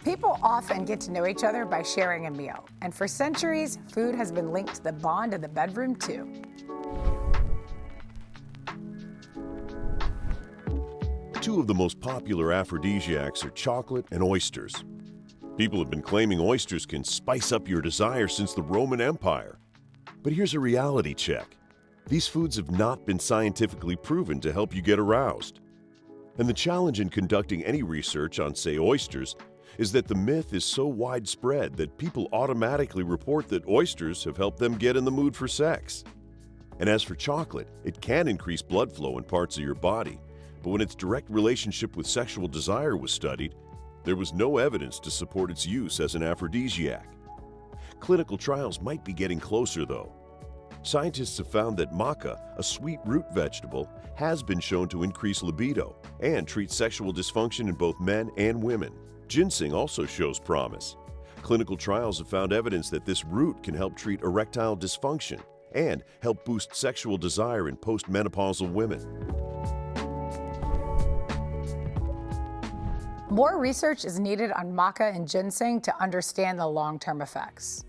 People often get to know each other by sharing a meal, and for centuries, food has been linked to the bond in the bedroom, too. Two of the most popular aphrodisiacs are chocolate and oysters. People have been claiming oysters can spice up your desire since the Roman Empire. But here's a reality check. These foods have not been scientifically proven to help you get aroused. And the challenge in conducting any research on, say, oysters, is that the myth is so widespread that people automatically report that oysters have helped them get in the mood for sex. And as for chocolate, it can increase blood flow in parts of your body, but when its direct relationship with sexual desire was studied, there was no evidence to support its use as an aphrodisiac. Clinical trials might be getting closer, though. Scientists have found that maca, a sweet root vegetable, has been shown to increase libido and treat sexual dysfunction in both men and women. Ginseng also shows promise. Clinical trials have found evidence that this root can help treat erectile dysfunction and help boost sexual desire in postmenopausal women. More research is needed on maca and ginseng to understand the long-term effects.